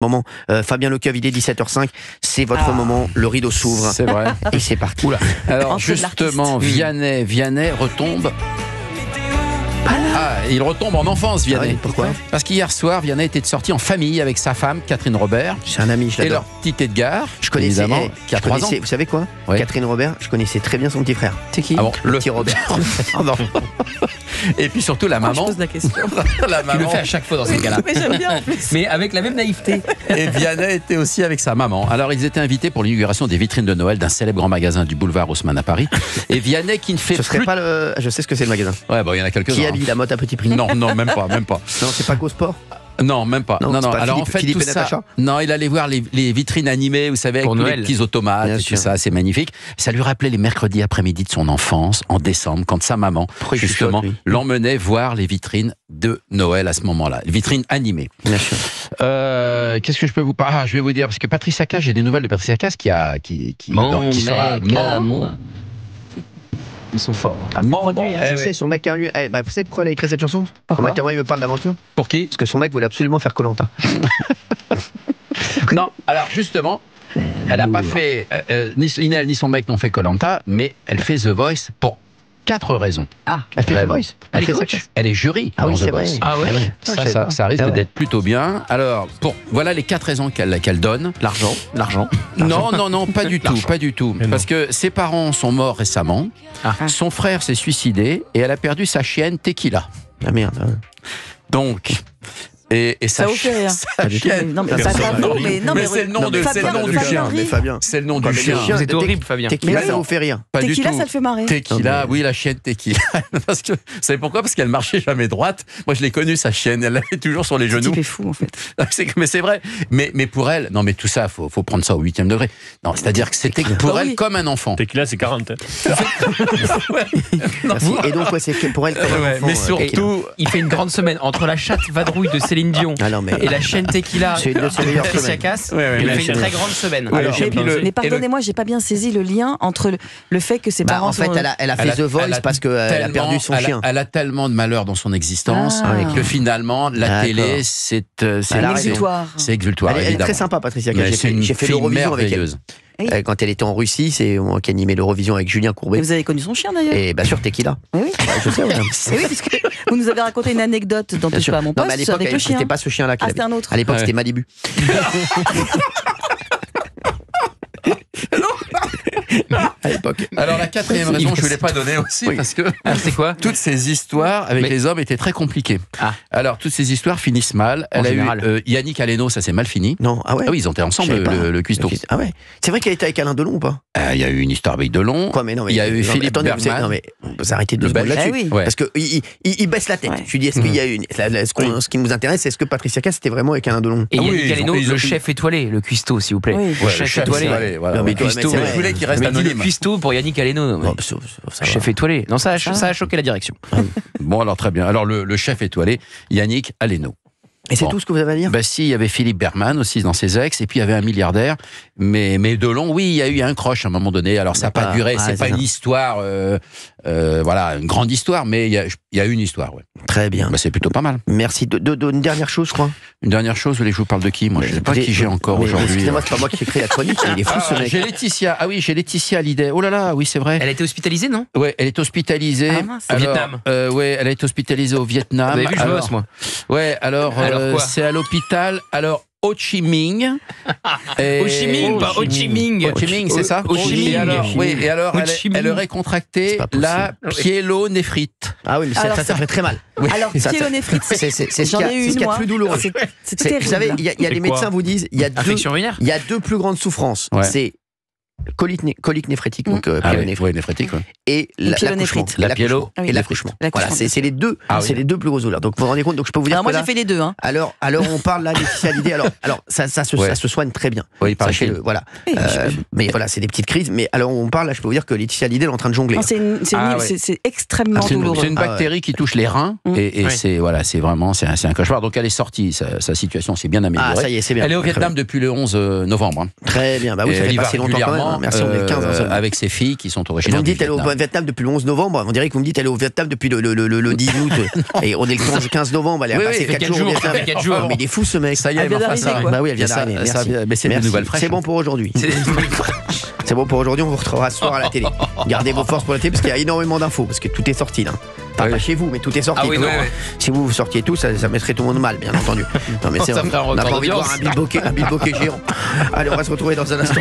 moment. Fabien Lecoeuvre, il est 17h05. C'est votre moment. Le rideau s'ouvre. C'est vrai. Et c'est parti. Oula. Alors justement, Vianney retombe. Il retombe en enfance, Vianney. Pourquoi ? Parce qu'hier soir, Vianney était sorti en famille avec sa femme, Catherine Robert. C'est un ami, je Et l'adore. leur petit Edgar, Je connaissais, évidemment, qui a 3 ans. vous savez quoi ? Ouais. Catherine Robert, je connaissais très bien son petit frère. C'est qui? Ah bon, Le petit Robert. Pardon. Et puis surtout la Je maman. pose la question. La Tu le maman. fais à chaque fois dans ces cas-là. Mais j'aime bien en plus. Mais avec la même naïveté. Et Vianney était aussi avec sa maman. Alors ils étaient invités pour l'inauguration des vitrines de Noël d'un célèbre grand magasin du boulevard Haussmann à Paris. Et Vianney qui ne fait Ce serait plus... pas le. Je sais ce que c'est le magasin. Ouais, bon, il y en a quelques-uns. Qui habille la mode à petit prix ? Non, même pas. Non, c'est pas GoSport. Non, même pas. Non, Non, c'est pas Alors Philippe- en fait, Philippe tout et Natacha ça. Non, il allait voir les vitrines animées, vous savez, avec Pour tous les Noël. petits automates, Bien et sûr. tout ça, c'est magnifique. Ça lui rappelait les mercredis après-midi de son enfance, en décembre, quand sa maman, Pourquoi il justement, chuchote, lui l'emmenait voir les vitrines de Noël à ce moment-là, les vitrines animées. Bien sûr. Qu'est-ce que je peux vous parler ? Je vais vous dire, parce que Patricia Cass, j'ai des nouvelles de Patricia Cass qui sera moi. Ils sont forts. Tu sais, son mec, vous savez pourquoi elle a écrit cette chanson ? Son mec, il me parle d'aventure. Pour qui? Parce que son mec voulait absolument faire Koh-Lanta. Non, alors justement, elle n'a pas fait, ni Linel ni son mec n'ont fait Koh-Lanta, mais elle fait The Voice pour 4 raisons. Elle fait The Vraiment. Voice. Elle est fait coach, ça. elle est jury. Ah oui, dans The c'est vrai. Voice. Ah ouais. Ça risque Ah ouais. d'être plutôt bien. Alors, voilà les 4 raisons qu'elle donne. L'argent. Non, pas du tout. Parce que ses parents sont morts récemment, son frère s'est suicidé et elle a perdu sa chienne Tequila. Ah merde. Donc... Et Ça vous fait rire. sa chienne, Non, mais ça Personne pas n'a vous, ri. mais non, mais c'est le nom du Fabien chien. rit. Mais Fabien. C'est le nom Quoi, du mais chien. le chien, Vous êtes horrible, Fabien. Tequila, Mais ça oui. vous fait rire. Pas du Tequila, tout. ça le fait marrer. Tequila, Non, mais- oui, la chienne Tequila. Parce que, vous savez pourquoi ? Parce qu'elle marchait jamais droite. Moi, je l'ai connue, sa chienne. Elle l'avait toujours sur les Ce genoux. type est fou en fait. Mais c'est vrai. Mais pour elle, non, mais tout ça, faut prendre ça au 8e degré. Non, c'est-à-dire que c'était pour Bah elle oui. comme un enfant. Tequila, c'est 40. Merci. Et donc, ouais, c'est que pour elle, comme un enfant, Mais Tequila. surtout, Il fait une grande semaine entre la chatte vadrouille de Céline Dion Ah non, mais. et la chaîne Tequila C'est une de ses de meilleures Patricia semaines. Cass. Ouais, Il la fait une chaîne. très grande semaine. Alors, et puis Mais pardonnez-moi, j'ai pas bien saisi le lien entre le fait que ses Bah, parents en fait, sont. elle a fait The Voice parce qu'elle a perdu son chien. Elle a tellement de malheur dans son existence Ah. que finalement, la D'accord. télé, c'est Elle a raison. exutoire. C'est exutoire, Elle est évidemment. très sympa, Patricia. Mais c'est une J'ai fait fille l'Eurovision avec elle. merveilleuse. Oui. Quand elle était en Russie, c'est moi qui animais l'Eurovision avec Julien Et Courbet. vous avez connu son chien d'ailleurs. Et bien sûr, Tequila. Oui. Ouais, je sais, ouais. Eh oui, parce que vous nous avez raconté une anecdote dans Bien Touche sûr. pas à mon Non, poste mais à l'époque, avec le chien. c'était pas ce chien-là Ah, qu'il c'était avait. un autre. À l'époque, Ouais. c'était Malibu. À l'époque. Alors la 4e raison, je ne l'ai pas donnée aussi, Oui. parce que C'est quoi? toutes ces histoires avec Mais- les hommes étaient très compliquées. Ah. Alors toutes ces histoires finissent mal. En Elle a général. eu Yannick Aleno, ça s'est mal fini. Non, ah ouais. Ah oui, ils ont été ensemble, Je savais pas. le cuistot. Ah ouais. C'est vrai qu'elle était avec Alain Delon ou pas ? Il y a eu une histoire avec Delon. Quoi, mais non, mais Il y a eu non, mais Philippe attendez, vous savez- Bergman. Non, mais on peut s'arrêter deux Le secondes Belge. là-dessus. Eh oui. Ouais. Parce qu'il baisse la tête. Ouais. Je lui dis, est-ce qu'il y a une. Ce qui nous intéresse, c'est est-ce que Patricia Cass était vraiment avec Alain Delon ? Et Ah oui, Yannick ils ont- Galeno, ils ont- le chef étoilé, le cuistot, s'il vous plaît. Oui. Le Ouais, chef étoilé. Voilà. Non, mais Le cuistot, toi, mais c'est vous vrai. voulez qu'il reste Mais dis le anonyme. cuistot pour Yannick Galeno. Bon, ça va. Chef étoilé. Non, ça a choqué la direction. Bon, alors très bien. Alors le chef étoilé, Yannick Aleno. Et c'est Bon. tout ce que vous avez à dire ? Bah si, il y avait Philippe Bergman aussi dans ses ex, et puis il y avait un milliardaire. Mais Delon, oui, il y a eu un croche à un moment donné. Alors ça n'a pas Ah, duré, ah, c'est c'est pas ça. une histoire, voilà, une grande histoire, mais il y a une histoire, ouais. Très bien. Bah, c'est plutôt pas mal. Merci. Une dernière chose, je crois. Une dernière chose, vous voulez que je vous parle de qui? Moi, je sais pas qui j'ai encore Mais aujourd'hui. Excusez-moi, c'est pas moi qui ai écrit la chronique. Il est fou ce mec. J'ai Laetitia. Ah oui, j'ai Laetitia Hallyday. Oh là là, oui, c'est vrai. Elle a été hospitalisée, non? Ouais, elle est hospitalisée. Ah, mince. Au Vietnam. Ouais, elle a été hospitalisée au Vietnam. Vous avez vu, je Alors, bosse, moi. Ouais, alors, Alors quoi c'est à l'hôpital. Alors, Ho Chi Minh. Et- Ho Chi Minh, pas Ho Chi Minh. Ho Chi Minh, c'est ça? Ho Chi Minh. Et alors, oui, et alors Ho elle, Chi Minh. elle aurait contracté C'est pas possible. la pyélonéphrite. Ah oui, mais Alors, ça fait très mal. Alors, Ça, pyélonéphrite, C'est ce j'en qu'il y a ai eu c'est ce qu'il y une a de moi. plus douloureux. C'est terrible. Vous savez, il y a C'est les quoi médecins vous disent, il y a deux Infection urinaire. plus grandes souffrances. Ouais. C'est colique néphrétique, donc Ah oui, pyélonéphrite, ouais, néphrétique. Ouais. et l'accouchement. pyélonéphrite. La pyélo. Ah oui, Et l'accouchement. Voilà, l'accouchement. c'est les deux, Ah oui. c'est les deux plus grosses douleurs. Donc vous vous rendez compte, donc je peux vous dire Alors moi que j'ai là, fait les deux. Hein. alors on parle là Laetitia Hallyday. Alors ça se soigne très bien. Oui, paraît-il. Sachez-le, voilà. Oui, Mais voilà, c'est des petites crises. Mais alors on parle là, je peux vous dire que Laetitia Hallyday elle est en train de jongler. Non, Ah ouais. c'est extrêmement C'est douloureux. une bactérie qui touche les reins et Oui. c'est voilà, c'est vraiment c'est un cauchemar. Donc elle est sortie, sa situation s'est bien améliorée. Ah ça y est, c'est bien. Elle est au Très Vietnam depuis le 11 novembre. Hein. Très bien. Bah oui, Et ça elle fait y pas va si longtemps quand même. régulièrement. non, merci, on est le 15 seulement. avec ses filles qui sont originaires Vous me du dites elle est au Vietnam. Vietnam depuis le 11 novembre, on dirait que vous me dites elle est au Vietnam depuis le 10 août. Et on est le 15 novembre, elle a Oui, passé oui, 4 jours au Vietnam. fait 4 jours. Mais il est fou ce mec. Ça y est, Elle vient enfin, d'arriver, ça. quoi. Bah oui, elle vient Ça, d'arriver. ça, Merci. mais c'est des Merci. nouvelles fraîches. C'est bon pour aujourd'hui. C'est bon pour aujourd'hui, on vous retrouvera ce soir à la télé. Gardez vos forces pour la télé parce qu'il y a énormément d'infos, parce que tout est sorti là. Pas chez vous, mais tout est sorti. Ah oui, non. Si vous sortiez tout, ça mettrait tout le monde mal, bien entendu. Non, mais Ça c'est ferait un on n'a pas record envie de voir d'audience. un Bill Bokeh géant. Allez, on va se retrouver dans un instant.